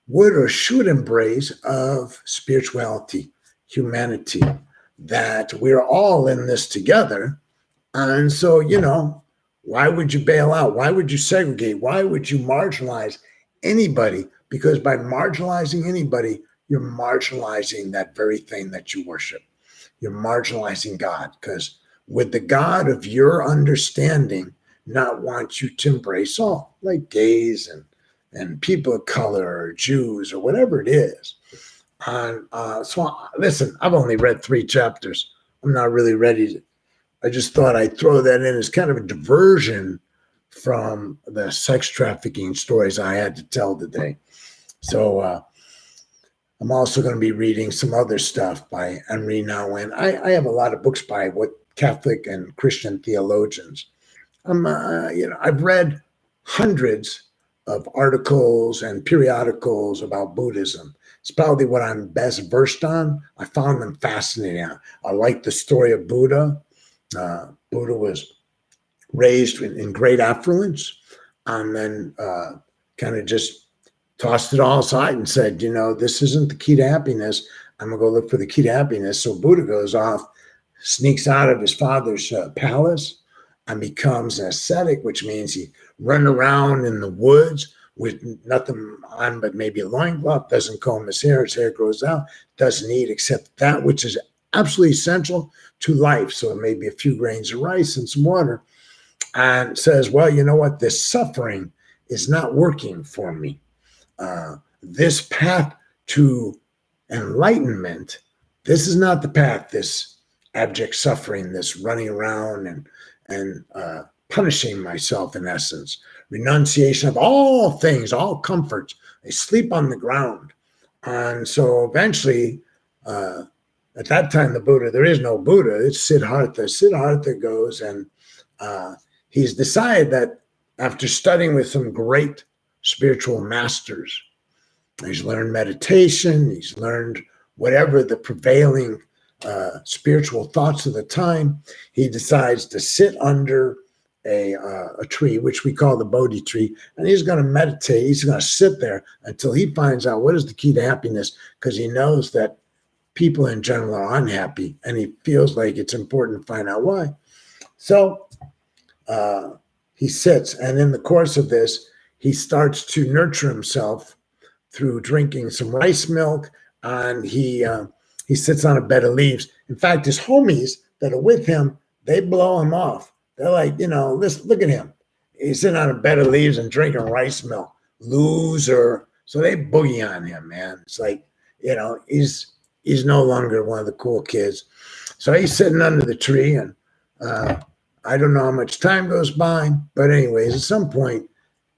would or should embrace of spirituality, humanity, that we're all in this together. And so, why would you bail out? Why would you segregate? Why would you marginalize anybody? Because by marginalizing anybody, you're marginalizing that very thing that you worship. You're marginalizing God, because would the God of your understanding not want you to embrace all, like gays and people of color or Jews or whatever it is? And so listen, I've only read 3 chapters. I'm not really ready to. I just thought I'd throw that in as kind of a diversion from the sex trafficking stories I had to tell today. So I'm also going to be reading some other stuff by Henri Nouwen. I have a lot of books by what Catholic and Christian theologians. I've read hundreds of articles and periodicals about Buddhism. It's probably what I'm best versed on. I found them fascinating. I like the story of Buddha. Buddha was raised in great affluence, and then kind of just tossed it all aside and said, this isn't the key to happiness. I'm going to go look for the key to happiness. So Buddha goes off, sneaks out of his father's palace, and becomes an ascetic, which means he run around in the woods with nothing on but maybe a loincloth, doesn't comb his hair grows out, doesn't eat except that which is absolutely essential to life. So it may be a few grains of rice and some water, and says, well, you know what? This suffering is not working for me. This path to enlightenment, this is not the path, this abject suffering, this running around and punishing myself, in essence, renunciation of all things, all comforts. I sleep on the ground. And so eventually, at that time, the Buddha, there is no Buddha, it's Siddhartha. Siddhartha goes and he's decided that after studying with some great spiritual masters, he's learned meditation, he's learned whatever the prevailing spiritual thoughts of the time, he decides to sit under a tree, which we call the Bodhi tree, and he's going to meditate. He's going to sit there until he finds out what is the key to happiness, because he knows that people in general are unhappy, and he feels like it's important to find out why. So he sits, and in the course of this, he starts to nurture himself through drinking some rice milk, and he sits on a bed of leaves. In fact, his homies that are with him, they blow him off. They're like, look at him. He's sitting on a bed of leaves and drinking rice milk. Loser. So they boogie on him, man. It's like, he's no longer one of the cool kids. So he's sitting under the tree, and I don't know how much time goes by, but anyways, at some point,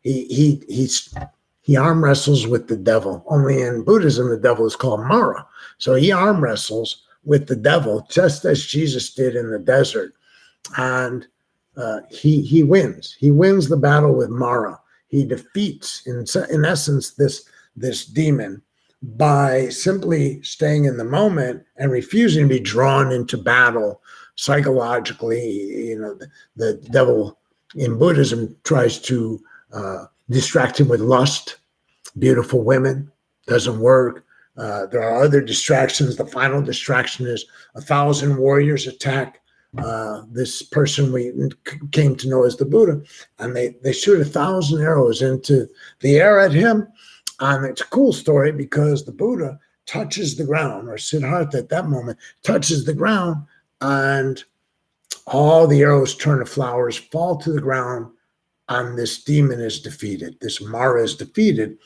he arm wrestles with the devil. Only in Buddhism, the devil is called Mara. So he arm wrestles with the devil, just as Jesus did in the desert. And he wins. He wins the battle with Mara. he defeats, in essence, this demon by simply staying in the moment and refusing to be drawn into battle psychologically. The devil in Buddhism tries to distract him with lust, beautiful women, doesn't work. There are other distractions. The final distraction is 1,000 warriors attack this person we came to know as the Buddha, and they shoot 1,000 arrows into the air at him. And it's a cool story because the Buddha touches the ground, or Siddhartha at that moment touches the ground, and all the arrows turn to flowers, fall to the ground, and this demon is defeated. This Mara is defeated,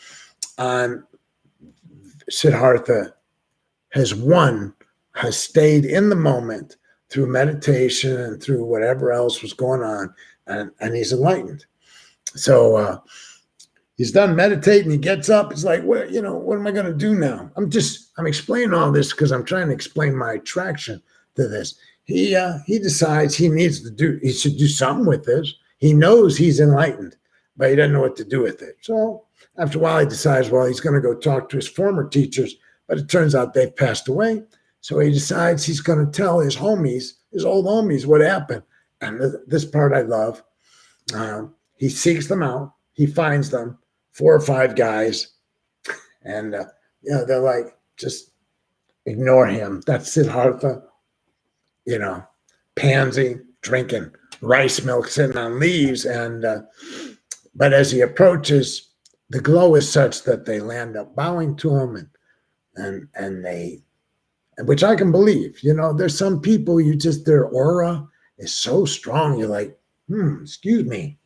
and Siddhartha has won, has stayed in the moment through meditation and through whatever else was going on, and he's enlightened. So he's done meditating. He gets up. He's like, what am I going to do now? I'm explaining all this because I'm trying to explain my attraction to this. He decides he should do something with this. He knows he's enlightened, but he doesn't know what to do with it. So after a while, he decides, well, he's going to go talk to his former teachers, but it turns out they've passed away. So he decides he's going to tell his old homies, what happened. And this part I love. He seeks them out. He finds them, 4 or 5 guys. And, they're like, just ignore him. That's Siddhartha, pansy, drinking rice milk, sitting on leaves. But as he approaches, the glow is such that they land up bowing to him, and they, which I can believe. There's some people their aura is so strong. You're like, excuse me,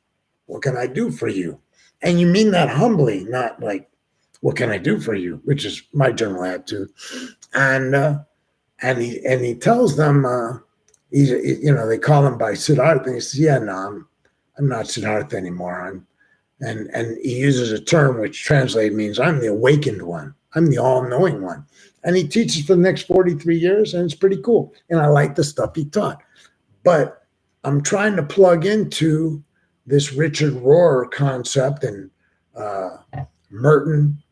what can I do for you? And you mean that humbly, not like, what can I do for you? Which is my general attitude. And he tells them, they call him by Siddhartha. And he says, yeah, no, I'm not Siddhartha anymore. And he uses a term which translated means I'm the awakened one. I'm the all-knowing one. And he teaches for the next 43 years, and it's pretty cool. And I like the stuff he taught. But I'm trying to plug into this Richard Rohr concept and Merton,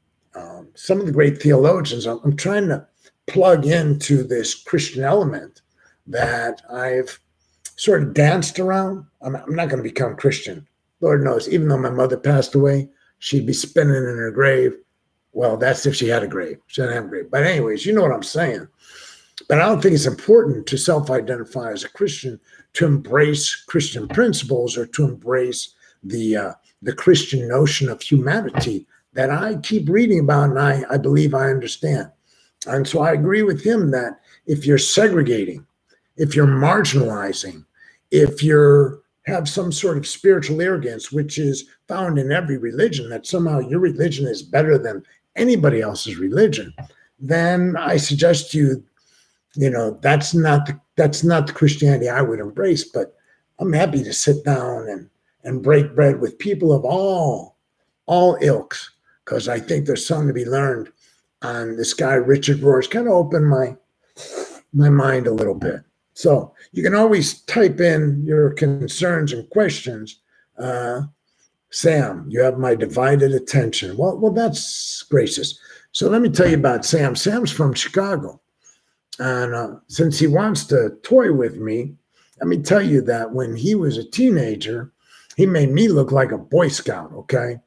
some of the great theologians. I'm trying to plug into this Christian element that I've sort of danced around. I'm not going to become Christian. Lord knows, even though my mother passed away, she'd be spinning in her grave. Well, that's if she had a grave. She didn't have a grave. But anyways, you know what I'm saying. But I don't think it's important to self-identify as a Christian to embrace Christian principles or to embrace the Christian notion of humanity that I keep reading about and I believe I understand. And so I agree with him that if you're segregating, if you're marginalizing, if you have some sort of spiritual arrogance, which is found in every religion, that somehow your religion is better than anybody else's religion, then I suggest to you, that's not the Christianity I would embrace. But I'm happy to sit down and break bread with people of all ilks, because I think there's something to be learned. And this guy Richard Rohr's kind of opened my mind a little bit. So you can always type in your concerns and questions. Sam, you have my divided attention. Well, that's gracious. So let me tell you about Sam. Sam's from Chicago. And since he wants to toy with me, let me tell you that when he was a teenager, he made me look like a Boy Scout, okay?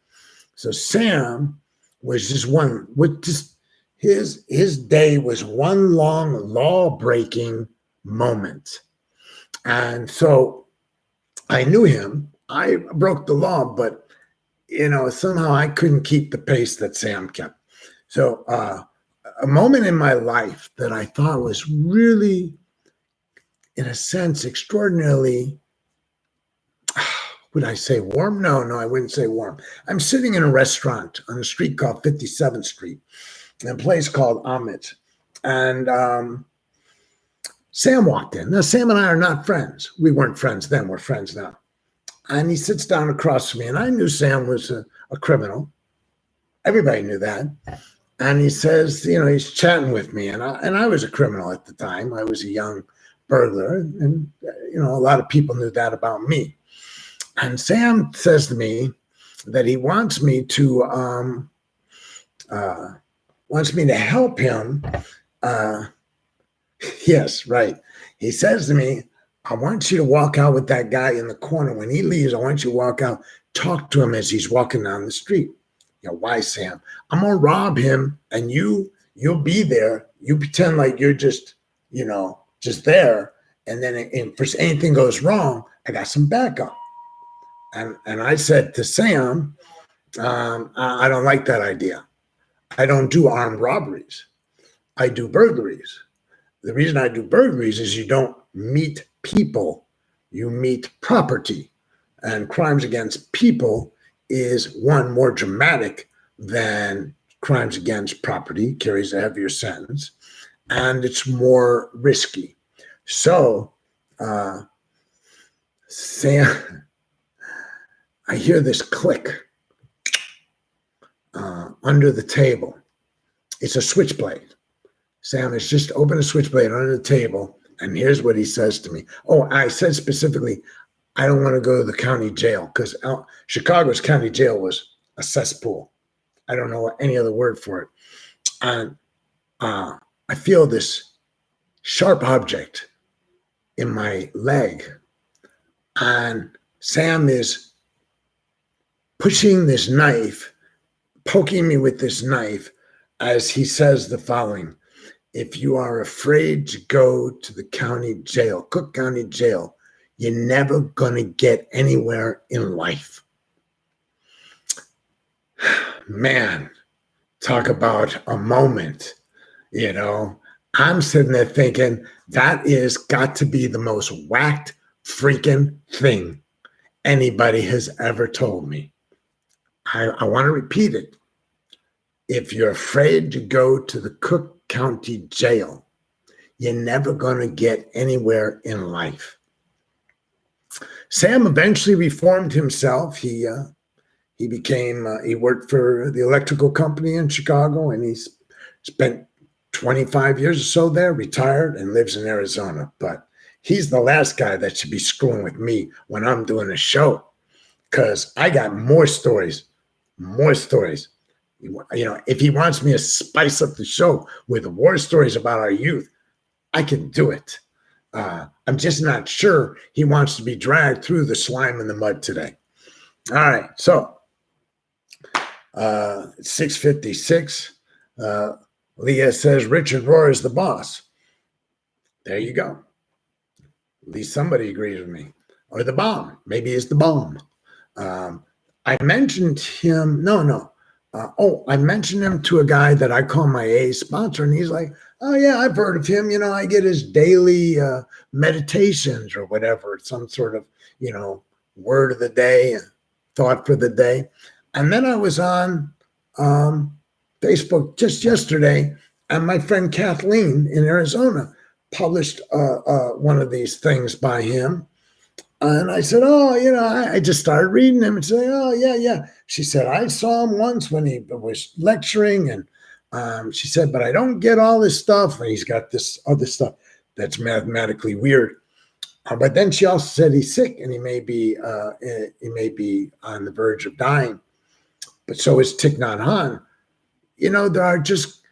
So Sam was his day was one long law-breaking moment. And so I knew him. I broke the law, but, somehow I couldn't keep the pace that Sam kept. So a moment in my life that I thought was really, in a sense, extraordinarily, would I say warm? No, I wouldn't say warm. I'm sitting in a restaurant on a street called 57th Street, in a place called Amit. And Sam walked in. Now, Sam and I are not friends. We weren't friends then. We're friends now. And he sits down across from me. And I knew Sam was a criminal. Everybody knew that. And he says, he's chatting with me. And I was a criminal at the time. I was a young burglar. And, a lot of people knew that about me. And Sam says to me, that he wants me to help him. Yes, right. He says to me, I want you to walk out with that guy in the corner. When he leaves, I want you to walk out, talk to him as he's walking down the street. You know, why, Sam? I'm gonna rob him, and you'll be there. You pretend like you're just, just there. And then if anything goes wrong, I got some backup. And I said to Sam, I don't like that idea. I don't do armed robberies. I do burglaries. The reason I do burglaries is you don't meet people, you meet property. And crimes against people is one more dramatic than crimes against property, carries a heavier sentence, and it's more risky. So, Sam, I hear this click under the table. It's a switchblade. Sam has just opened a switchblade under the table, and here's what he says to me. Oh, I said specifically, I don't want to go to the county jail because Chicago's county jail was a cesspool. I don't know any other word for it. And I feel this sharp object in my leg, and Sam is pushing this knife, poking me with this knife as he says the following: if you are afraid to go to the county jail, Cook County Jail, you're never going to get anywhere in life. Man, talk about a moment, I'm sitting there thinking that is got to be the most whacked freaking thing anybody has ever told me. I want to repeat it. If you're afraid to go to the Cook County Jail, you're never going to get anywhere in life. Sam eventually reformed himself. He worked for the electrical company in Chicago, and he's spent 25 years or so there, retired, and lives in Arizona. But he's the last guy that should be screwing with me when I'm doing a show, because I got more stories. If he wants me to spice up the show with war stories about our youth, I can do it. I'm just not sure he wants to be dragged through the slime and the mud today. All right, so 6:56. Leah says Richard Rohr is the boss. There you go. At least somebody agrees with me. Or the bomb. Maybe it's the bomb. I mentioned him. I mentioned him to a guy that I call my A sponsor, and he's like, oh, yeah, I've heard of him. I get his daily meditations or whatever, some sort of, word of the day, thought for the day. And then I was on Facebook just yesterday, and my friend Kathleen in Arizona published one of these things by him. And I said, I just started reading him and saying, oh, yeah. She said, I saw him once when he was lecturing. And she said, but I don't get all this stuff. And he's got this other stuff that's mathematically weird. But then she also said he's sick and he may be on the verge of dying. But so is Thich Nhat Hanh. There are just,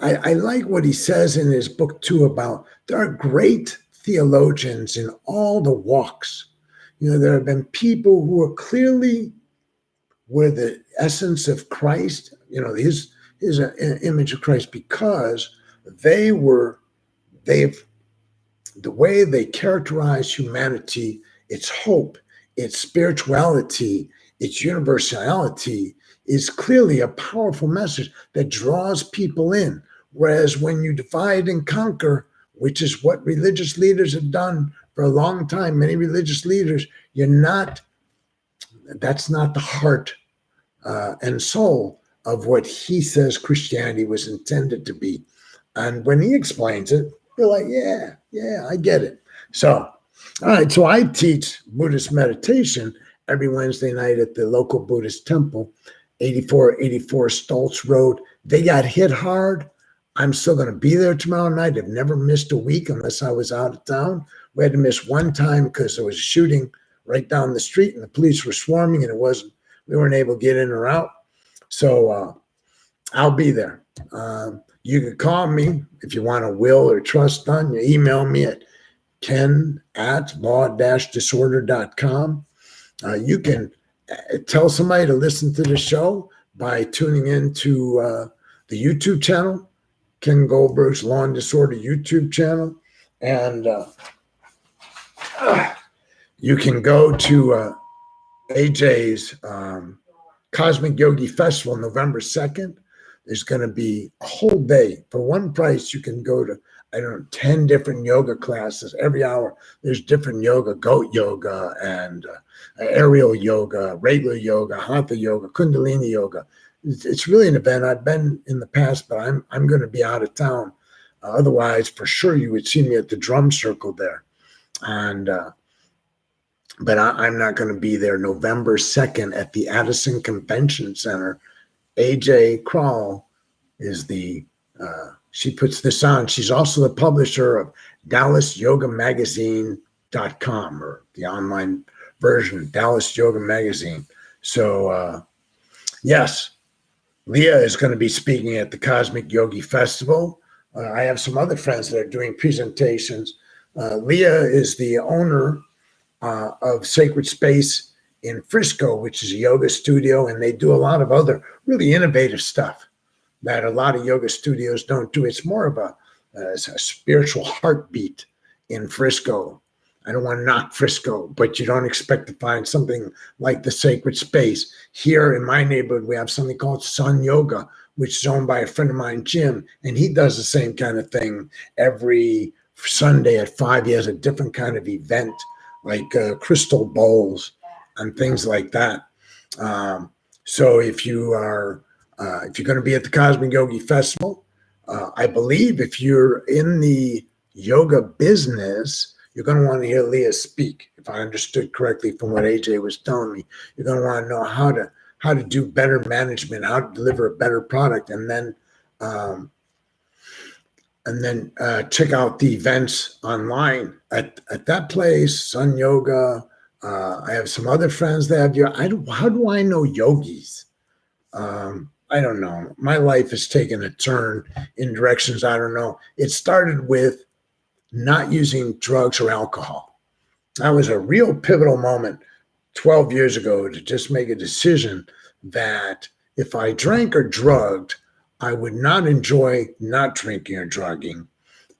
I like what he says in his book too about there are great theologians in all the walks. There have been people who are clearly were the essence of Christ, his image of Christ, because the way they characterize humanity, its hope, its spirituality, its universality is clearly a powerful message that draws people in. Whereas when you divide and conquer, which is what religious leaders have done for a long time, many religious leaders, that's not the heart and soul of what he says Christianity was intended to be. And when he explains it, you're like, yeah, I get it. So, all right, so I teach Buddhist meditation every Wednesday night at the local Buddhist temple, 8484 Stoltz Road. They got hit hard. I'm still going to be there tomorrow night. I've never missed a week unless I was out of town. We had to miss one time because there was a shooting right down the street and the police were swarming, and it we weren't able to get in or out. So I'll be there. You can call me if you want a will or trust done. You email me at ken@law-disorder.com. You can tell somebody to listen to the show by tuning into the YouTube channel, Ken Goldberg's Law and Disorder YouTube channel. And you can go to AJ's Cosmic Yogi Festival, November 2nd. There's going to be a whole day. For one price, you can go to, 10 different yoga classes. Every hour, there's different yoga, goat yoga and aerial yoga, regular yoga, hatha yoga, kundalini yoga. It's really an event. I've been in the past, but I'm going to be out of town. Otherwise, for sure, you would see me at the drum circle there. And but I'm not going to be there November 2nd at the Addison Convention Center. AJ Kroll is she puts this on. She's also the publisher of DallasYogaMagazine.com, or the online version, Dallas Yoga Magazine. So, yes, Leah is going to be speaking at the Cosmic Yogi Festival. I have some other friends that are doing presentations. Leah is the owner of Sacred Space in Frisco, which is a yoga studio, and they do a lot of other really innovative stuff that a lot of yoga studios don't do. It's more of a spiritual heartbeat in Frisco. I don't want to knock Frisco, but you don't expect to find something like the Sacred Space. Here in my neighborhood, we have something called Sun Yoga, which is owned by a friend of mine, Jim, and he does the same kind of thing. Every Sunday at 5, he has a different kind of event, like crystal bowls and things like that. So if you're going to be at the Cosmic Yogi Festival, I believe if you're in the yoga business, you're going to want to hear Leah speak. If I understood correctly from what AJ was telling me, you're going to want to know how to do better management, how to deliver a better product, and then check out the events online at that place, Sun Yoga. I have some other friends that have how do I know yogis? I don't know. My life has taken a turn in directions I don't know. It started with not using drugs or alcohol. That was a real pivotal moment 12 years ago to just make a decision that if I drank or drugged, I would not enjoy not drinking or drugging.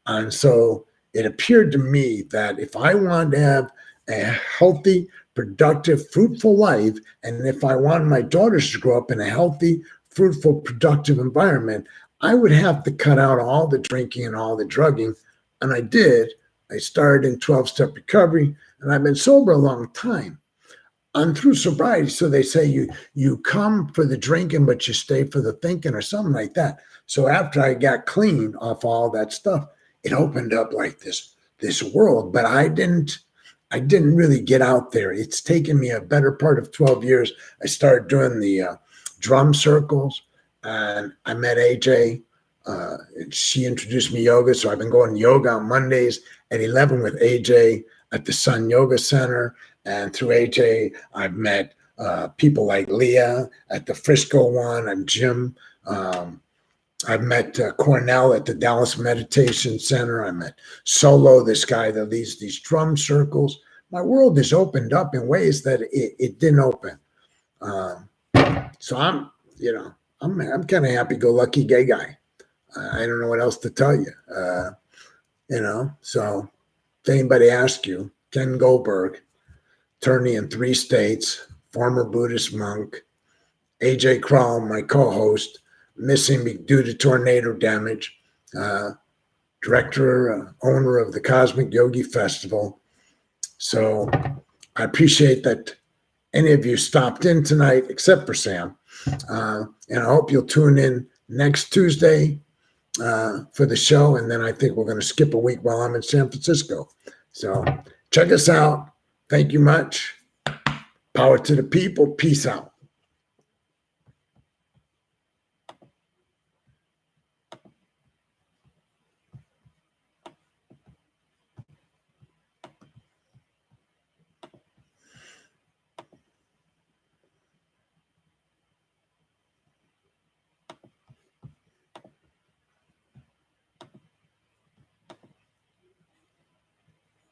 And so it appeared to me that if I wanted to have a healthy, productive, fruitful life, and if I wanted my daughters to grow up in a healthy, fruitful, productive environment, I would have to cut out all the drinking and all the drugging. And I did. I started in 12-step recovery, and I've been sober a long time. I'm through sobriety. So they say you come for the drinking, but you stay for the thinking, or something like that. So after I got clean off all that stuff, it opened up like this world. But I didn't really get out there. It's taken me a better part of 12 years. I started doing the drum circles, and I met AJ. She introduced me yoga. So I've been going to yoga on Mondays at 11 with AJ at the Sun Yoga Center. And through AJ, I've met people like Leah at the Frisco one, and Jim. I've met Cornell at the Dallas Meditation Center. I met Solo, this guy that leads these drum circles. My world has opened up in ways that it didn't open. So I'm kind of happy-go-lucky gay guy. I don't know what else to tell you. So if anybody asks you, Ken Goldberg, attorney in 3 states, former Buddhist monk, AJ Kroll, my co-host, missing me due to tornado damage, director, owner of the Cosmic Yogi Festival. So I appreciate that any of you stopped in tonight, except for Sam. And I hope you'll tune in next Tuesday for the show. And then I think we're going to skip a week while I'm in San Francisco. So check us out. Thank you much. Power to the people. Peace out.